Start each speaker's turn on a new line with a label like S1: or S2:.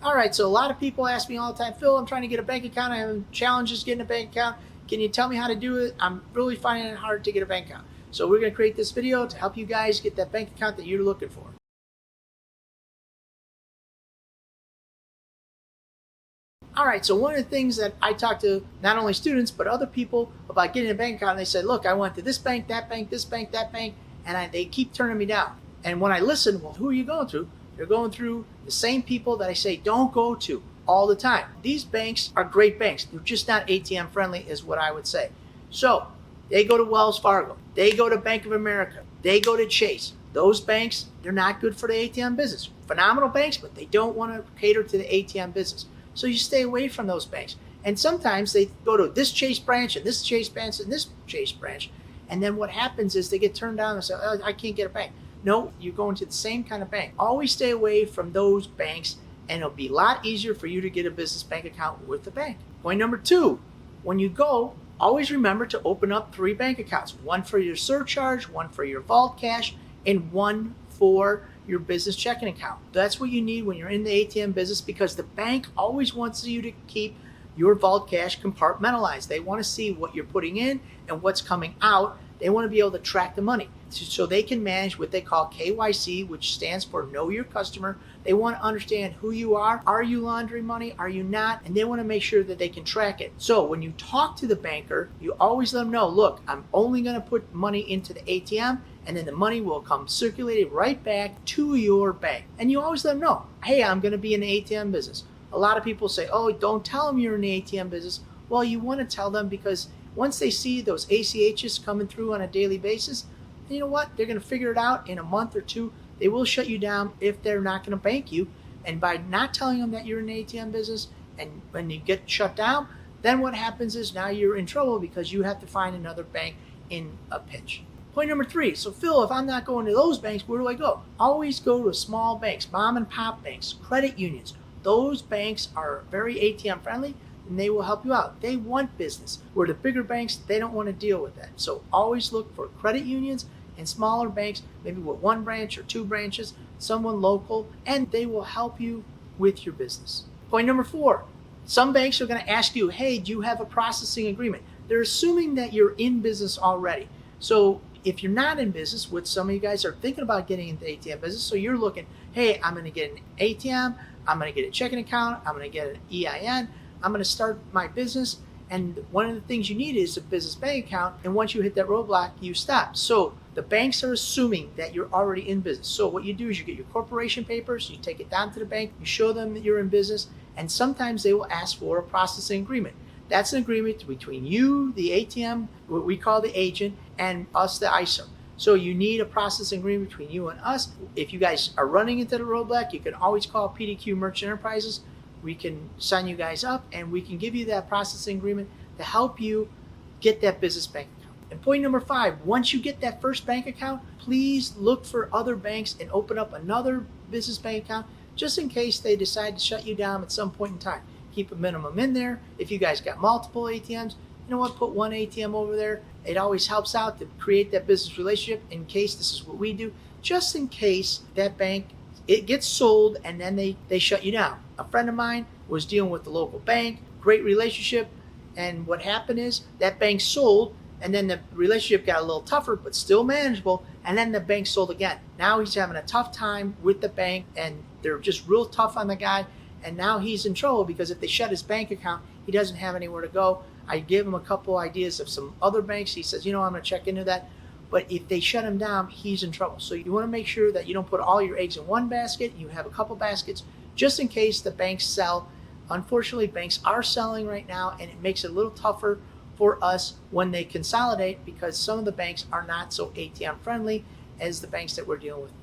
S1: All right, so a lot of people ask me all the time, Phil, I'm trying to get a bank account. I'm having challenges getting a bank account. Can you tell me how to do it? I'm really finding it hard to get a bank account. So we're going to create this video to help you guys get that bank account that you're looking for. All right, so one of the things that I talk to not only students but other people about getting a bank account, and they said, look, I went to this bank, that bank, this bank, that bank, and they keep turning me down. And when I listen, well, who are you going through? They're going through the same people that I say don't go to all the time. These banks are great banks. They're just not ATM friendly is what I would say. So they go to Wells Fargo. They go to Bank of America. They go to Chase. Those banks, they're not good for the ATM business. Phenomenal banks, but they don't want to cater to the ATM business. So you stay away from those banks. And sometimes they go to this Chase branch and this Chase branch and this Chase branch. And then what happens is they get turned down and say, oh, I can't get a bank. No, you're going to the same kind of bank. Always stay away from those banks, and it'll be a lot easier for you to get a business bank account with the bank. Point number 2, when you go, always remember to open up 3 bank accounts. One for your surcharge, one for your vault cash, and one for your business checking account. That's what you need when you're in the ATM business, because the bank always wants you to keep your vault cash compartmentalized. They want to see what you're putting in and what's coming out. They want to be able to track the money so they can manage what they call KYC, which stands for Know Your Customer. They want to understand who you are. Are you laundering money? Are you not? And they want to make sure that they can track it. So when you talk to the banker, you always let them know, look, I'm only going to put money into the ATM, and then the money will come circulated right back to your bank. And you always let them know, hey, I'm going to be in the ATM business. A lot of people say, oh, don't tell them you're in the ATM business. Well, you want to tell them, because once they see those ACHs coming through on a daily basis, you know what? They're going to figure it out in a month or 2. They will shut you down if they're not going to bank you. And by not telling them that you're in the ATM business, and when you get shut down, then what happens is now you're in trouble because you have to find another bank in a pinch. Point number 3. So Phil, if I'm not going to those banks, where do I go? Always go to small banks, mom and pop banks, credit unions. Those banks are very ATM friendly, and they will help you out. They want business. Where the bigger banks, they don't want to deal with that. So always look for credit unions and smaller banks, maybe with 1 branch or 2 branches, someone local, and they will help you with your business. Point number 4, some banks are going to ask you, hey, do you have a processing agreement? They're assuming that you're in business already. So if you're not in business, which some of you guys are thinking about getting into the ATM business, so you're looking, hey, I'm going to get an ATM, I'm going to get a checking account, I'm going to get an EIN, I'm going to start my business, and one of the things you need is a business bank account, and once you hit that roadblock, you stop. So the banks are assuming that you're already in business. So what you do is you get your corporation papers, you take it down to the bank, you show them that you're in business, and sometimes they will ask for a processing agreement. That's an agreement between you, the ATM, what we call the agent, and us, the ISO. So you need a processing agreement between you and us. If you guys are running into the roadblock, you can always call PDQ Merchant Enterprises. We can sign you guys up, and we can give you that processing agreement to help you get that business bank account. And point number 5, once you get that first bank account, please look for other banks and open up another business bank account just in case they decide to shut you down at some point in time. Keep a minimum in there. If you guys got multiple ATMs, you know what, put 1 ATM over there. It always helps out to create that business relationship in case, this is what we do, just in case that bank, it gets sold and then they shut you down. A friend of mine was dealing with the local bank, great relationship, and what happened is that bank sold, and then the relationship got a little tougher but still manageable, and then the bank sold again. Now he's having a tough time with the bank, and they're just real tough on the guy, and now he's in trouble because if they shut his bank account, he doesn't have anywhere to go. I gave him a couple ideas of some other banks. He says, you know, I'm going to check into that. But if they shut him down, he's in trouble. So you want to make sure that you don't put all your eggs in one basket. You have a couple baskets just in case the banks sell. Unfortunately, banks are selling right now, and it makes it a little tougher for us when they consolidate because some of the banks are not so ATM friendly as the banks that we're dealing with